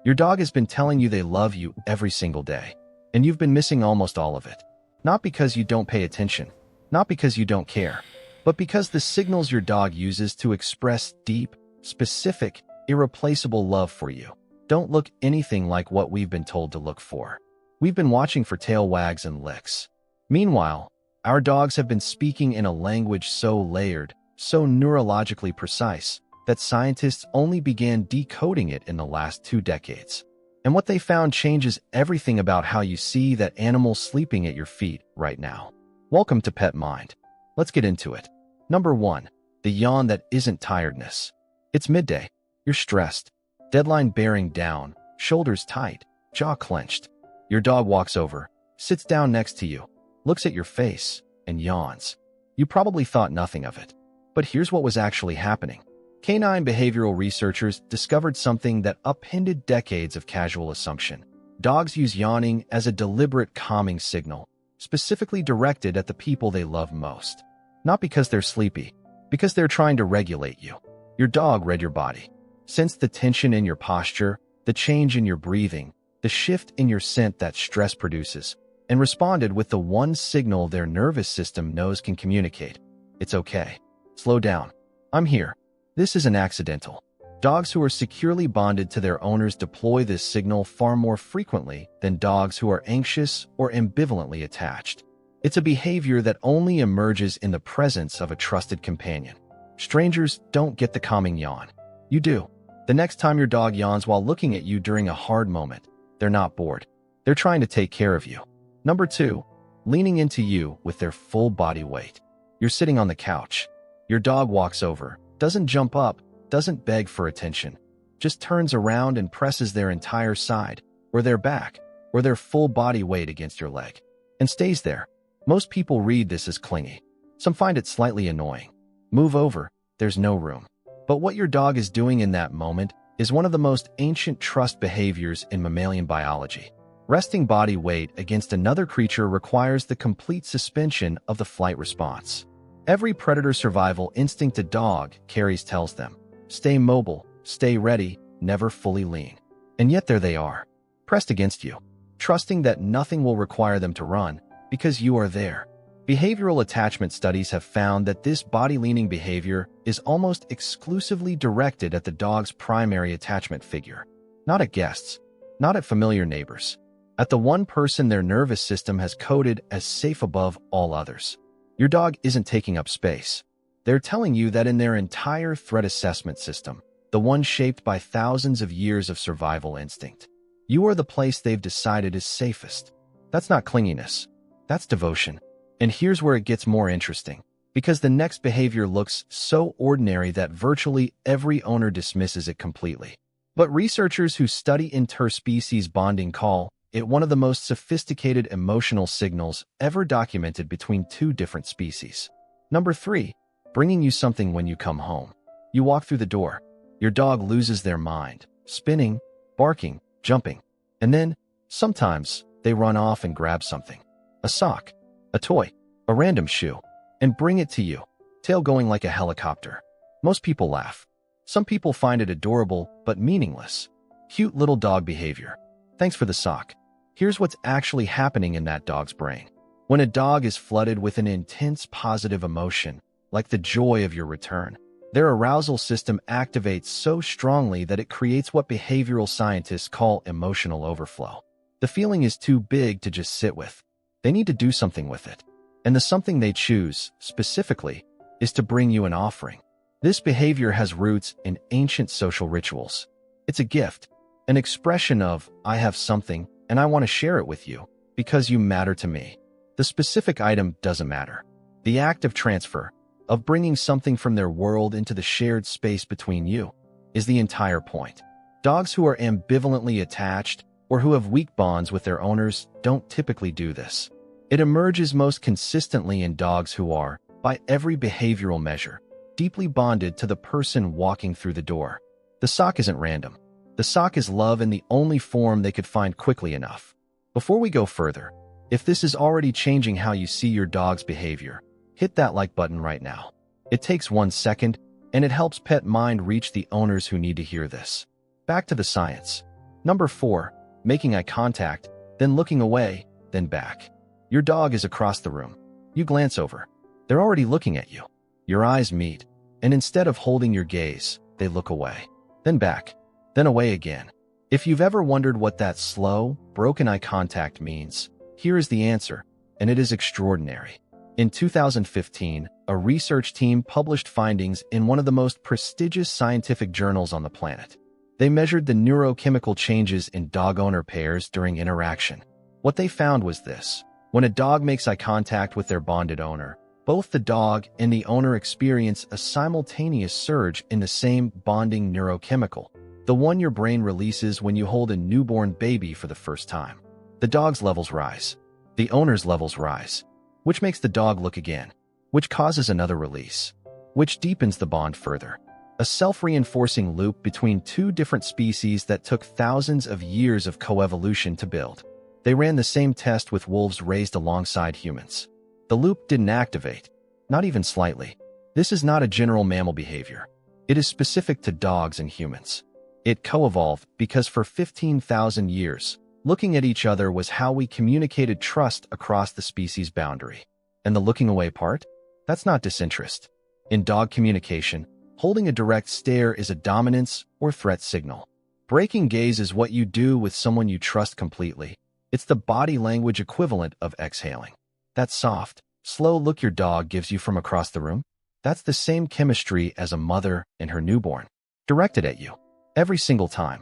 Your dog has been telling you they love you every single day, and you've been missing almost all of it. Not because you don't pay attention, not because you don't care, but because the signals your dog uses to express deep, specific, irreplaceable love for you don't look anything like what we've been told to look for. We've been watching for tail wags and licks. Meanwhile, our dogs have been speaking in a language so layered, so neurologically precise, that scientists only began decoding it in the last 2 decades. And what they found changes everything about how you see that animal sleeping at your feet right now. Welcome to Pet Mind. Let's get into it. Number 1. The yawn that isn't tiredness. It's midday. You're stressed. Deadline bearing down, shoulders tight, jaw clenched. Your dog walks over, sits down next to you, looks at your face, and yawns. You probably thought nothing of it. But here's what was actually happening. Canine behavioral researchers discovered something that upended decades of casual assumption. Dogs use yawning as a deliberate calming signal, specifically directed at the people they love most. Not because they're sleepy, because they're trying to regulate you. Your dog read your body, sensed the tension in your posture, the change in your breathing, the shift in your scent that stress produces, and responded with the one signal their nervous system knows can communicate. It's okay. Slow down. I'm here. This isn't accidental. Dogs who are securely bonded to their owners deploy this signal far more frequently than dogs who are anxious or ambivalently attached. It's a behavior that only emerges in the presence of a trusted companion. Strangers don't get the calming yawn. You do. The next time your dog yawns while looking at you during a hard moment, they're not bored. They're trying to take care of you. Number 2. Leaning into you with their full body weight. You're sitting on the couch. Your dog walks over, doesn't jump up, doesn't beg for attention, just turns around and presses their entire side, or their back, or their full body weight against your leg, and stays there. Most people read this as clingy. Some find it slightly annoying. Move over, there's no room. But what your dog is doing in that moment is one of the most ancient trust behaviors in mammalian biology. Resting body weight against another creature requires the complete suspension of the flight response. Every predator survival instinct a dog carries tells them, stay mobile, stay ready, never fully lean. And yet there they are, pressed against you, trusting that nothing will require them to run because you are there. Behavioral attachment studies have found that this body-leaning behavior is almost exclusively directed at the dog's primary attachment figure, not at guests, not at familiar neighbors, at the one person their nervous system has coded as safe above all others. Your dog isn't taking up space. They're telling you that in their entire threat assessment system, the one shaped by thousands of years of survival instinct, you are the place they've decided is safest. That's not clinginess. That's devotion. And here's where it gets more interesting, because the next behavior looks so ordinary that virtually every owner dismisses it completely. But researchers who study interspecies bonding call it one of the most sophisticated emotional signals ever documented between 2 different species. Number 3. Bringing you something when you come home. You walk through the door. Your dog loses their mind, spinning, barking, jumping. And then, sometimes, they run off and grab something. A sock, a toy, a random shoe, and bring it to you, tail going like a helicopter. Most people laugh. Some people find it adorable but meaningless. Cute little dog behavior. Thanks for the sock. Here's what's actually happening in that dog's brain. When a dog is flooded with an intense positive emotion, like the joy of your return, their arousal system activates so strongly that it creates what behavioral scientists call emotional overflow. The feeling is too big to just sit with. They need to do something with it. And the something they choose, specifically, is to bring you an offering. This behavior has roots in ancient social rituals. It's a gift, an expression of, I have something, and I want to share it with you, because you matter to me. The specific item doesn't matter. The act of transfer, of bringing something from their world into the shared space between you, is the entire point. Dogs who are ambivalently attached or who have weak bonds with their owners don't typically do this. It emerges most consistently in dogs who are, by every behavioral measure, deeply bonded to the person walking through the door. The sock isn't random. The sock is love in the only form they could find quickly enough. Before we go further, if this is already changing how you see your dog's behavior, hit that like button right now. It takes 1 second, and it helps Pet Mind reach the owners who need to hear this. Back to the science. Number 4. Making eye contact, then looking away, then back. Your dog is across the room. You glance over. They're already looking at you. Your eyes meet, and instead of holding your gaze, they look away. Then back. Then away again. If you've ever wondered what that slow, broken eye contact means, here is the answer, and it is extraordinary. In 2015, a research team published findings in one of the most prestigious scientific journals on the planet. They measured the neurochemical changes in dog-owner pairs during interaction. What they found was this. When a dog makes eye contact with their bonded owner, both the dog and the owner experience a simultaneous surge in the same bonding neurochemical, the one your brain releases when you hold a newborn baby for the first time. The dog's levels rise. The owner's levels rise, which makes the dog look again, which causes another release, which deepens the bond further. A self-reinforcing loop between two different species that took thousands of years of coevolution to build. They ran the same test with wolves raised alongside humans. The loop didn't activate, not even slightly. This is not a general mammal behavior. It is specific to dogs and humans. It co-evolved because for 15,000 years, looking at each other was how we communicated trust across the species boundary. And the looking away part? That's not disinterest. In dog communication, holding a direct stare is a dominance or threat signal. Breaking gaze is what you do with someone you trust completely. It's the body language equivalent of exhaling. That soft, slow look your dog gives you from across the room, that's the same chemistry as a mother and her newborn, directed at you, every single time.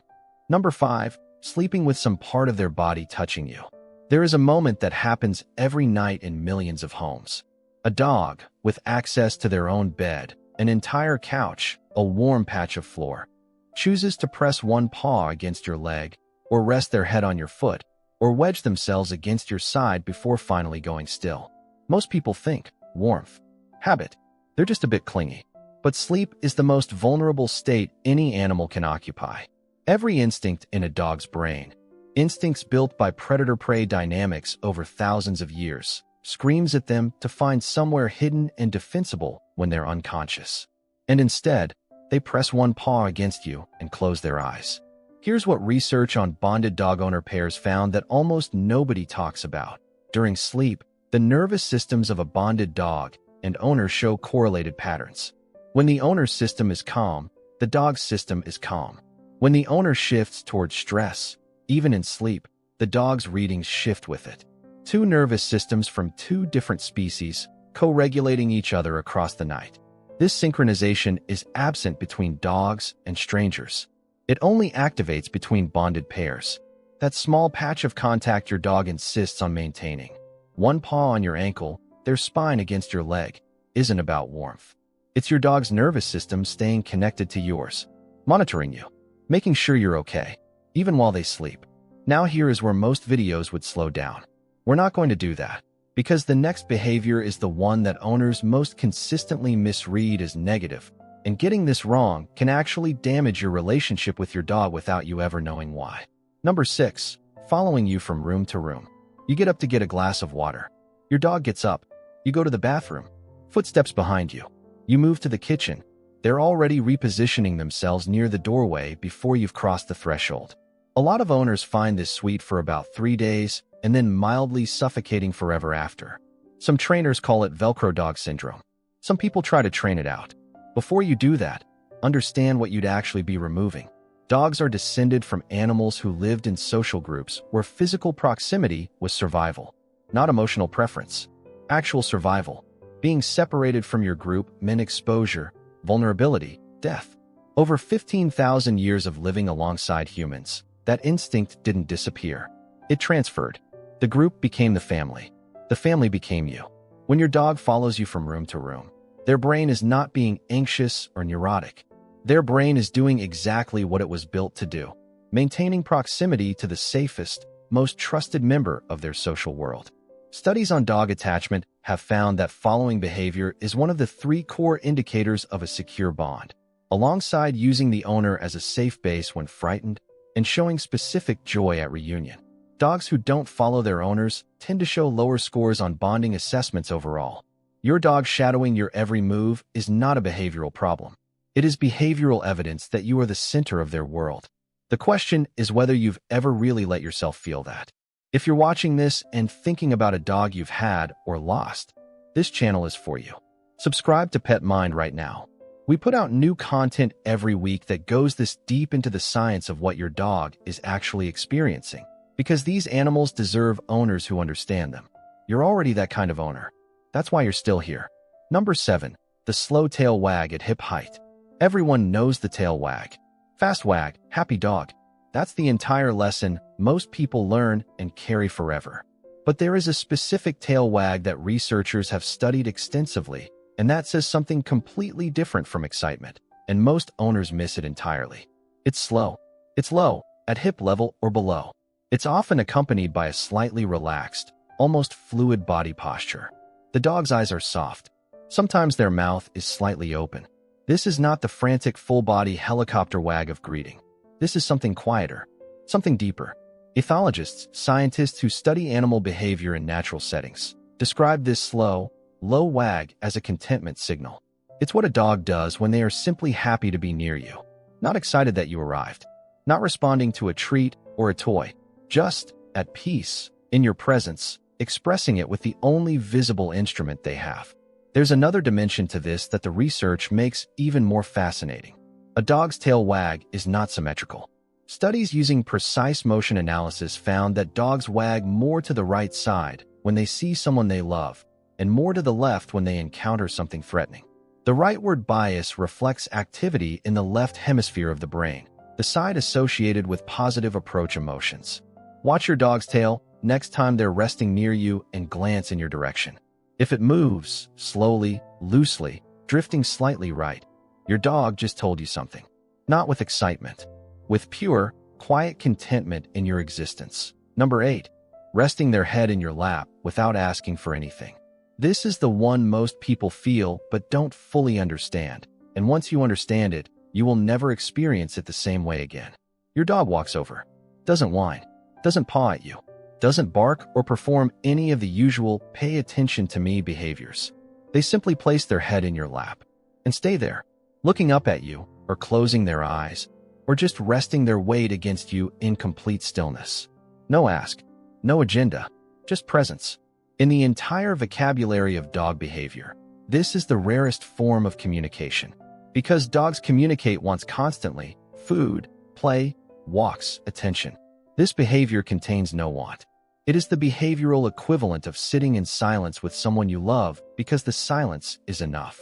Number 5. Sleeping with some part of their body touching you. There is a moment that happens every night in millions of homes. A dog, with access to their own bed, an entire couch, a warm patch of floor, chooses to press one paw against your leg, or rest their head on your foot, or wedge themselves against your side before finally going still. Most people think, warmth, habit, they're just a bit clingy. But sleep is the most vulnerable state any animal can occupy. Every instinct in a dog's brain, instincts built by predator-prey dynamics over thousands of years, screams at them to find somewhere hidden and defensible when they're unconscious. And instead, they press one paw against you and close their eyes. Here's what research on bonded dog-owner pairs found that almost nobody talks about. During sleep, the nervous systems of a bonded dog and owner show correlated patterns. When the owner's system is calm, the dog's system is calm. When the owner shifts towards stress, even in sleep, the dog's readings shift with it. Two nervous systems from two different species, co-regulating each other across the night. This synchronization is absent between dogs and strangers. It only activates between bonded pairs. That small patch of contact your dog insists on maintaining, one paw on your ankle, their spine against your leg, isn't about warmth. It's your dog's nervous system staying connected to yours, monitoring you, making sure you're okay, even while they sleep. Now here is where most videos would slow down. We're not going to do that, because the next behavior is the one that owners most consistently misread as negative, and getting this wrong can actually damage your relationship with your dog without you ever knowing why. Number 6. Following you from room to room. You get up to get a glass of water. Your dog gets up. You go to the bathroom. Footsteps behind you. You move to the kitchen. They're already repositioning themselves near the doorway before you've crossed the threshold. A lot of owners find this sweet for about 3 days and then mildly suffocating forever after. Some trainers call it Velcro dog syndrome. Some people try to train it out. Before you do that, understand what you'd actually be removing. Dogs are descended from animals who lived in social groups where physical proximity was survival, not emotional preference. Actual survival. Being separated from your group meant exposure, vulnerability, death. Over 15,000 years of living alongside humans, that instinct didn't disappear. It transferred. The group became the family. The family became you. When your dog follows you from room to room, their brain is not being anxious or neurotic. Their brain is doing exactly what it was built to do, maintaining proximity to the safest, most trusted member of their social world. Studies on dog attachment have found that following behavior is one of the 3 core indicators of a secure bond, alongside using the owner as a safe base when frightened and showing specific joy at reunion. Dogs who don't follow their owners tend to show lower scores on bonding assessments overall. Your dog shadowing your every move is not a behavioral problem. It is behavioral evidence that you are the center of their world. The question is whether you've ever really let yourself feel that. If you're watching this and thinking about a dog you've had or lost, this channel is for you. Subscribe to Pet Mind right now. We put out new content every week that goes this deep into the science of what your dog is actually experiencing, because these animals deserve owners who understand them. You're already that kind of owner. That's why you're still here. Number 7. The slow tail wag at hip height. Everyone knows the tail wag. Fast wag, happy dog. That's the entire lesson most people learn and carry forever. But there is a specific tail wag that researchers have studied extensively, and that says something completely different from excitement, and most owners miss it entirely. It's slow. It's low, at hip level or below. It's often accompanied by a slightly relaxed, almost fluid body posture. The dog's eyes are soft. Sometimes their mouth is slightly open. This is not the frantic full-body helicopter wag of greeting. This is something quieter, something deeper. Ethologists, scientists who study animal behavior in natural settings, describe this slow, low wag as a contentment signal. It's what a dog does when they are simply happy to be near you, not excited that you arrived, not responding to a treat or a toy, just at peace, in your presence, expressing it with the only visible instrument they have. There's another dimension to this that the research makes even more fascinating. A dog's tail wag is not symmetrical. Studies using precise motion analysis found that dogs wag more to the right side when they see someone they love, and more to the left when they encounter something threatening. The rightward bias reflects activity in the left hemisphere of the brain, the side associated with positive approach emotions. Watch your dog's tail next time they're resting near you and glance in your direction. If it moves, slowly, loosely, drifting slightly right, your dog just told you something. Not with excitement. With pure, quiet contentment in your existence. Number 8. Resting their head in your lap without asking for anything. This is the one most people feel but don't fully understand, and once you understand it, you will never experience it the same way again. Your dog walks over, doesn't whine, doesn't paw at you, doesn't bark or perform any of the usual pay attention to me behaviors. They simply place their head in your lap and stay there, looking up at you or closing their eyes or just resting their weight against you in complete stillness. No ask, no agenda, just presence. In the entire vocabulary of dog behavior, this is the rarest form of communication. Because dogs communicate once constantly: food, play, walks, attention. This behavior contains no want. It is the behavioral equivalent of sitting in silence with someone you love because the silence is enough.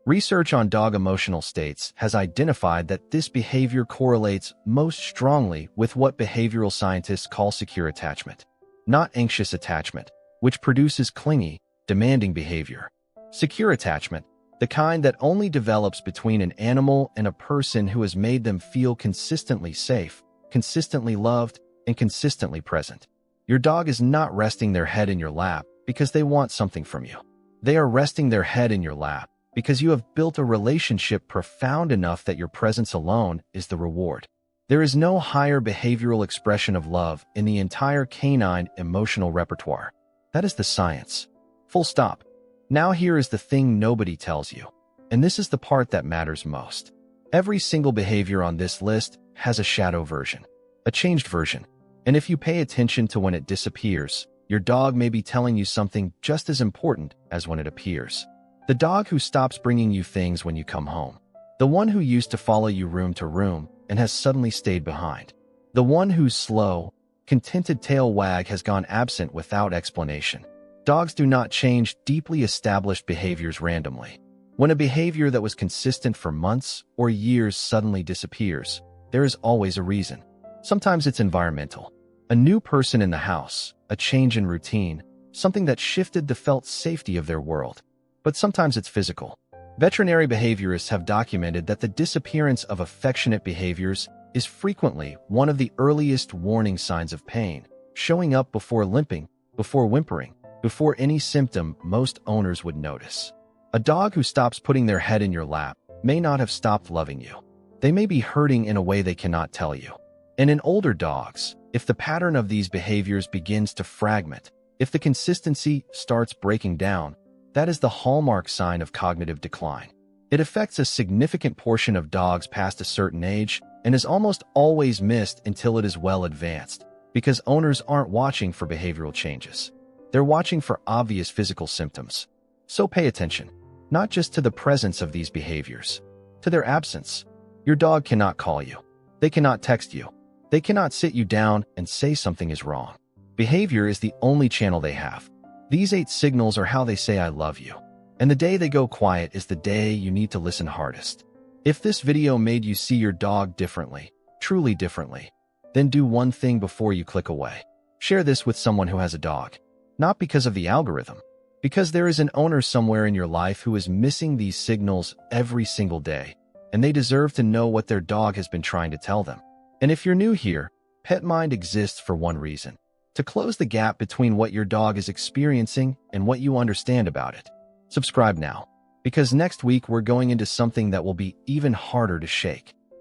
Research on dog emotional states has identified that this behavior correlates most strongly with what behavioral scientists call secure attachment, not anxious attachment, which produces clingy, demanding behavior. Secure attachment, the kind that only develops between an animal and a person who has made them feel consistently safe, consistently loved, and consistently present. Your dog is not resting their head in your lap because they want something from you. They are resting their head in your lap because you have built a relationship profound enough that your presence alone is the reward. There is no higher behavioral expression of love in the entire canine emotional repertoire. That is the science. Full stop. Now here is the thing nobody tells you, and this is the part that matters most. Every single behavior on this list has a shadow version, a changed version. And if you pay attention to when it disappears, your dog may be telling you something just as important as when it appears. The dog who stops bringing you things when you come home. The one who used to follow you room to room and has suddenly stayed behind. The one whose slow, contented tail wag has gone absent without explanation. Dogs do not change deeply established behaviors randomly. When a behavior that was consistent for months or years suddenly disappears, there is always a reason. Sometimes it's environmental. A new person in the house, a change in routine, something that shifted the felt safety of their world. But sometimes it's physical. Veterinary behaviorists have documented that the disappearance of affectionate behaviors is frequently one of the earliest warning signs of pain, showing up before limping, before whimpering, before any symptom most owners would notice. A dog who stops putting their head in your lap may not have stopped loving you. They may be hurting in a way they cannot tell you. And in older dogs, if the pattern of these behaviors begins to fragment, if the consistency starts breaking down, that is the hallmark sign of cognitive decline. It affects a significant portion of dogs past a certain age, and is almost always missed until it is well advanced, because owners aren't watching for behavioral changes. They're watching for obvious physical symptoms. So pay attention, not just to the presence of these behaviors, to their absence. Your dog cannot call you. They cannot text you. They cannot sit you down and say something is wrong. Behavior is the only channel they have. These 8 signals are how they say I love you. And the day they go quiet is the day you need to listen hardest. If this video made you see your dog differently, truly differently, then do one thing before you click away. Share this with someone who has a dog. Not because of the algorithm, because there is an owner somewhere in your life who is missing these signals every single day, and they deserve to know what their dog has been trying to tell them. And if you're new here, Pet Mind exists for one reason: to close the gap between what your dog is experiencing and what you understand about it. Subscribe now, because next week we're going into something that will be even harder to shake.